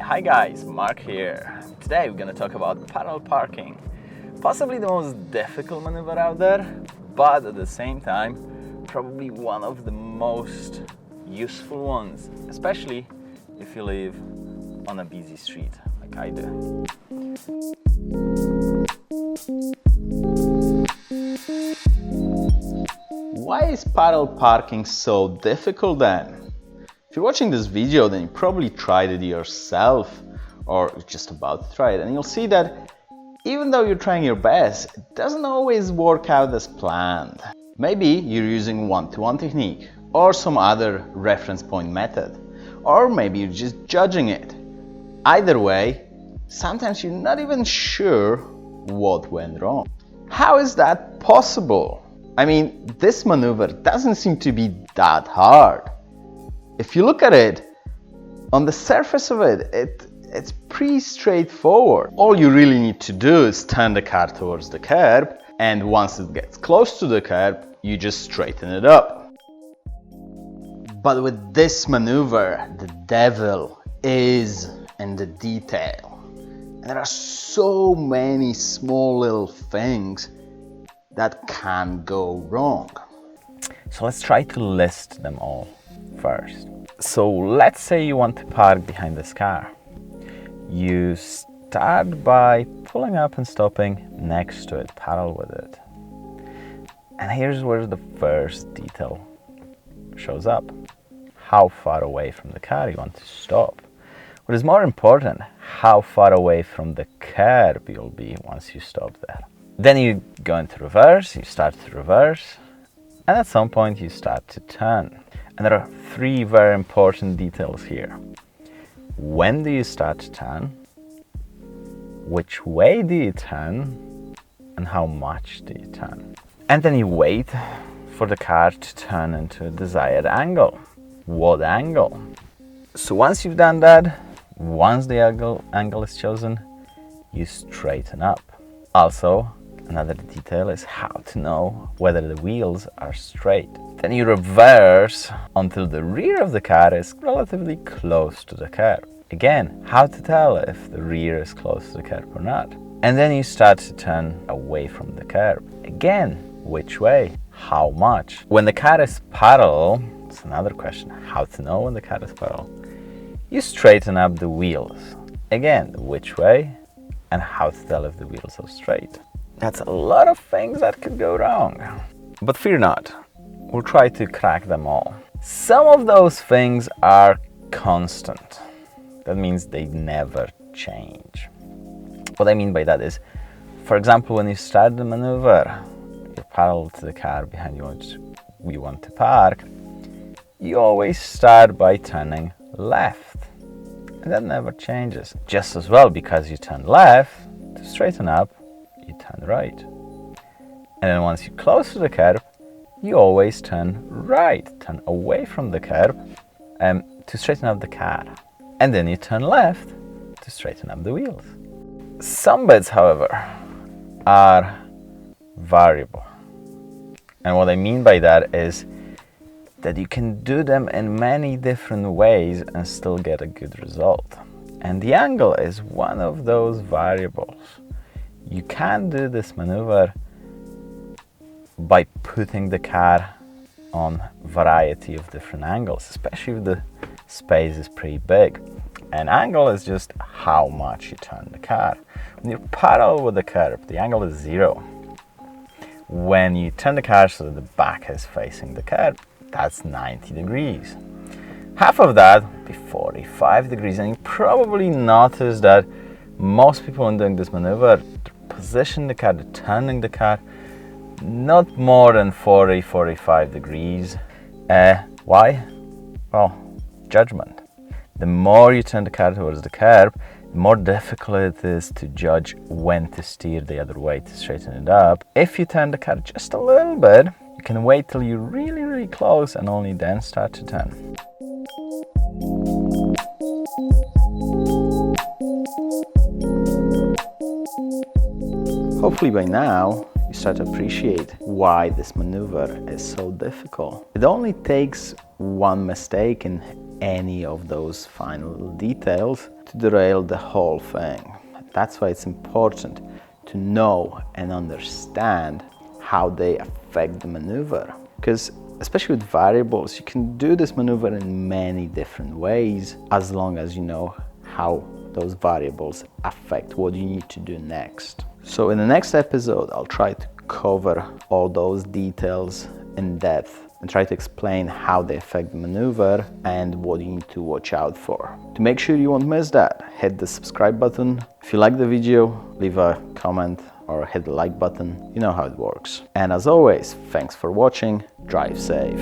Hi guys, Mark here. Today we're going to talk about parallel parking. Possibly the most difficult maneuver out there, but at the same time, probably one of the most useful ones, especially if you live on a busy street like I do. Why is parallel parking so difficult then? If you're watching this video, then you probably tried it yourself or just about to try it, and you'll see that even though you're trying your best, it doesn't always work out as planned. Maybe you're using one-to-one technique or some other reference point method, or maybe you're just judging it. Either way, sometimes you're not even sure what went wrong. How is that possible? I mean, this maneuver doesn't seem to be that hard. If you look at it, on the surface of it, it's pretty straightforward. All you really need to do is turn the car towards the curb, and once it gets close to the curb, you just straighten it up. But with this maneuver, the devil is in the detail. And there are so many small little things that can go wrong. So let's try to list them all first. So let's say you want to park behind this car. You start by pulling up and stopping next to it, parallel with it. And here's where the first detail shows up. How far away from the car you want to stop. What is more important, how far away from the curb you'll be once you stop there. Then you go into reverse, you start to reverse, and at some point you start to turn. And there are three very important details here. When do you start to turn? Which way do you turn? And how much do you turn? And then you wait for the car to turn into a desired angle. What angle? So once you've done that, once the angle is chosen, you straighten up. Also, another detail is how to know whether the wheels are straight. Then you reverse until the rear of the car is relatively close to the curb. Again, how to tell if the rear is close to the curb or not. And then you start to turn away from the curb. Again, which way? How much? When the car is parallel, it's another question. How to know when the car is parallel? You straighten up the wheels. Again, which way? And how to tell if the wheels are straight. That's a lot of things that could go wrong. But fear not, we'll try to crack them all. Some of those things are constant. That means they never change. What I mean by that is, for example, when you start the maneuver, you're parallel to the car behind you which we want to park, you always start by turning left. And that never changes. Just as well, because you turn left to straighten up, you turn right. And then once you're close to the curb, you always turn right, turn away from the curb to straighten up the car. And then you turn left to straighten up the wheels. Some bits, however, are variable. And what I mean by that is that you can do them in many different ways and still get a good result. And the angle is one of those variables. You can do this maneuver by putting the car on a variety of different angles, especially if the space is pretty big. An angle is just how much you turn the car. When you're parallel with the curb, the angle is 0. When you turn the car so that the back is facing the curb, that's 90 degrees. Half of that would be 45 degrees, and you probably notice that most people when doing this maneuver position the car, turning the car, not more than 40-45 degrees. Why? Well, judgment. The more you turn the car towards the curb, the more difficult it is to judge when to steer the other way to straighten it up. If you turn the car just a little bit, you can wait till you're really, really close and only then start to turn. Hopefully by now, you start to appreciate why this maneuver is so difficult. It only takes one mistake and any of those final little details to derail the whole thing. That's why it's important to know and understand how they affect the maneuver. Because especially with variables, you can do this maneuver in many different ways as long as you know how those variables affect what you need to do next. So in the next episode, I'll try to cover all those details in depth and try to explain how they affect the maneuver and what you need to watch out for. To make sure you won't miss that, hit the subscribe button. If you like the video, leave a comment or hit the like button. You know how it works. And as always, thanks for watching. Drive safe.